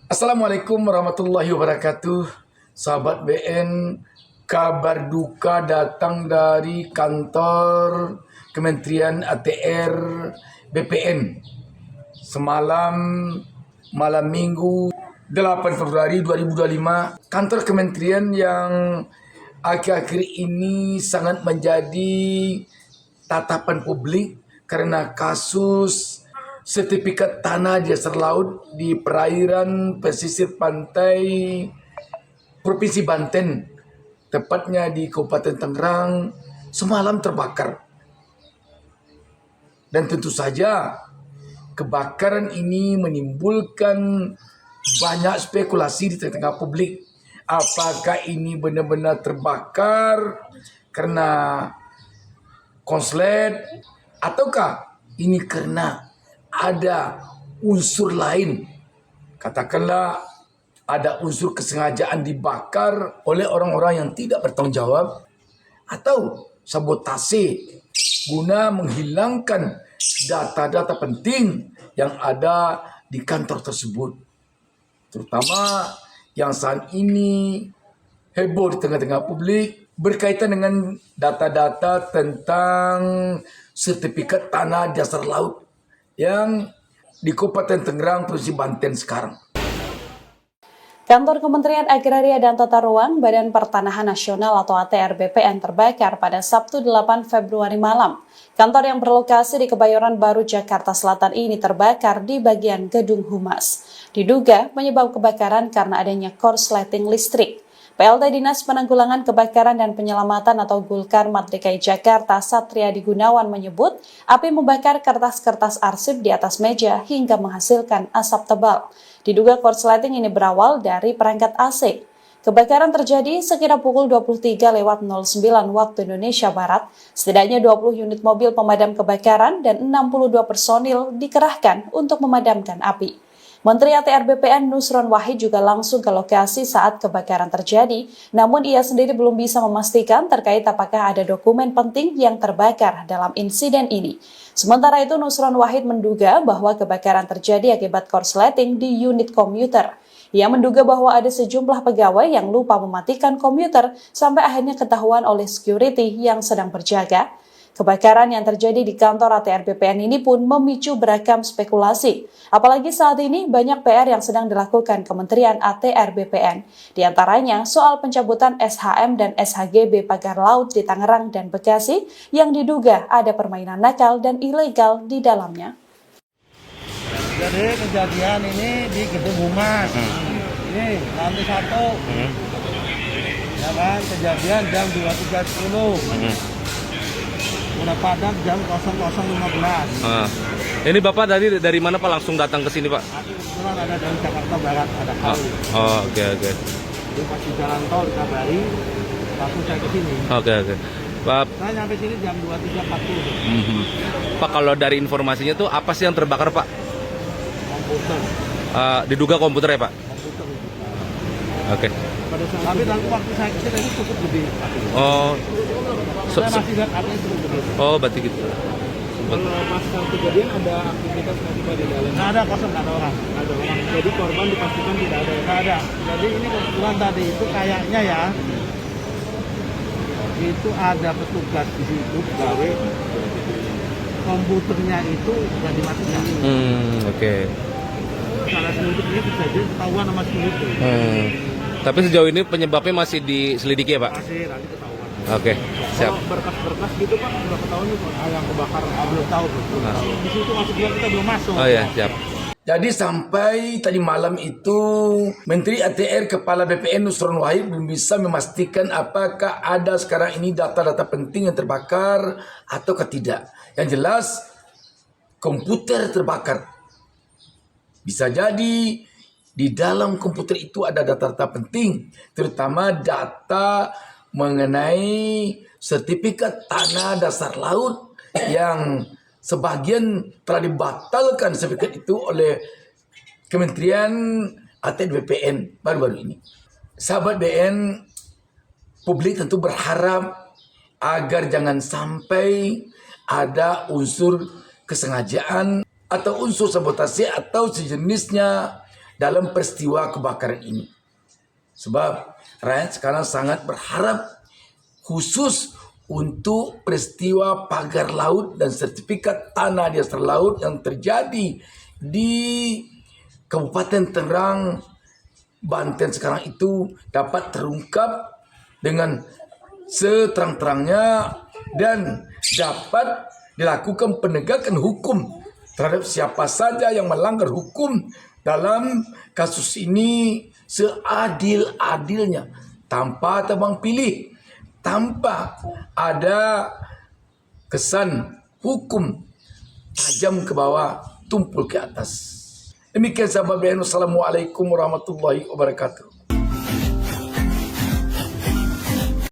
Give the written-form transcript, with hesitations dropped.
Assalamualaikum warahmatullahi wabarakatuh. Sahabat BN, kabar duka datang dari kantor Kementerian ATR BPN. Semalam malam Minggu 8 Februari 2025, kantor kementerian yang akhir-akhir ini sangat menjadi tatapan publik karena kasus sertifikat tanah di dasar laut di perairan pesisir pantai Provinsi Banten, tepatnya di Kabupaten Tangerang, semalam terbakar. Dan tentu saja kebakaran ini menimbulkan banyak spekulasi di tengah-tengah publik. Apakah ini benar-benar terbakar karena konslet, ataukah ini karena ada unsur lain? Katakanlah ada unsur kesengajaan dibakar oleh orang-orang yang tidak bertanggung jawab, atau sabotase guna menghilangkan data-data penting yang ada di kantor tersebut. Terutama yang saat ini heboh di tengah-tengah publik berkaitan dengan data-data tentang sertifikat tanah dasar laut yang di Kabupaten Tangerang, Provinsi Banten sekarang. Kantor Kementerian Agraria dan Tata Ruang Badan Pertanahan Nasional atau ATR BPN terbakar pada Sabtu 8 Februari malam. Kantor yang berlokasi di Kebayoran Baru, Jakarta Selatan ini terbakar di bagian gedung humas. Diduga penyebab kebakaran karena adanya korsleting listrik. PLT Dinas Penanggulangan Kebakaran dan Penyelamatan atau Gulkarmat DKI Jakarta Satriadi Gunawan menyebut api membakar kertas-kertas arsip di atas meja hingga menghasilkan asap tebal. Diduga korsleting ini berawal dari perangkat AC. Kebakaran terjadi sekira pukul 23.09 waktu Indonesia Barat. Setidaknya 20 unit mobil pemadam kebakaran dan 62 personil dikerahkan untuk memadamkan api. Menteri ATR BPN Nusron Wahid juga langsung ke lokasi saat kebakaran terjadi, namun ia sendiri belum bisa memastikan terkait apakah ada dokumen penting yang terbakar dalam insiden ini. Sementara itu, Nusron Wahid menduga bahwa kebakaran terjadi akibat korsleting di unit komputer. Ia menduga bahwa ada sejumlah pegawai yang lupa mematikan komputer sampai akhirnya ketahuan oleh security yang sedang berjaga. Kebakaran yang terjadi di kantor ATR BPN ini pun memicu beragam spekulasi. Apalagi saat ini banyak PR yang sedang dilakukan Kementerian ATR BPN. Di antaranya soal pencabutan SHM dan SHGB pagar laut di Tangerang dan Bekasi yang diduga ada permainan nakal dan ilegal di dalamnya. Jadi kejadian ini di gedung humas. Ini lantai 1. Ya kan, kejadian jam 23.10. Udah padam jam 00.15. Ini Bapak dari mana Pak langsung datang ke sini Pak? Aku kebetulan ada dari Jakarta Barat, ada kali. Oke. Dia masih jalan tol dikabari, langsung saya ke sini. Oke. Pak, Saya nyampe sini jam 23.40. Pak, kalau dari informasinya tuh apa sih yang terbakar Pak? Komputer. Diduga komputer ya Pak? Komputer. Oke. Tapi dalam waktu saya kesini itu cukup gede. Saya masih lihat artinya cukup gede. Berarti gitu. Kalau pasca kejadian ada aktivitas tadi Pak di dalam? Nggak ada, kosong, nggak ada orang. Ada orang. Jadi korban dipastikan tidak ada. Nggak ada. Jadi ini kebetulan tadi itu kayaknya ya, itu ada petugas di situ gawe komputernya itu sudah dimatikan. Oke. Salah satu ini bisa jadi ketahuan sama security. Tapi sejauh ini penyebabnya masih diselidiki ya Pak? Masih nanti ketahuan. Oke, siap. Kalau berkas-berkas gitu Pak, sudah ketahuan nih Pak, yang kebakar. Belum tahu betul. Di situ masuk kita belum masuk. Oh ya, siap. Jadi sampai tadi malam itu Menteri ATR Kepala BPN Nusron Wahid belum bisa memastikan apakah ada sekarang ini data-data penting yang terbakar ataukah tidak. Yang jelas komputer terbakar. Bisa jadi di dalam komputer itu ada data-data penting, terutama data mengenai sertifikat tanah dasar laut yang sebagian telah dibatalkan sertifikat itu oleh Kementerian ATR BPN baru-baru ini. Sahabat BN, publik tentu berharap agar jangan sampai ada unsur kesengajaan atau unsur sabotase atau sejenisnya dalam peristiwa kebakaran ini. Sebab rakyat sekarang sangat berharap khusus untuk peristiwa pagar laut dan sertifikat tanah di dasar laut yang terjadi di Kabupaten Tangerang, Banten sekarang itu dapat terungkap dengan seterang-terangnya dan dapat dilakukan penegakan hukum terhadap siapa saja yang melanggar hukum dalam kasus ini seadil-adilnya, tanpa tebang pilih, tanpa ada kesan hukum tajam ke bawah, tumpul ke atas. Demikian sahabat BNU. Assalamualaikum warahmatullahi wabarakatuh.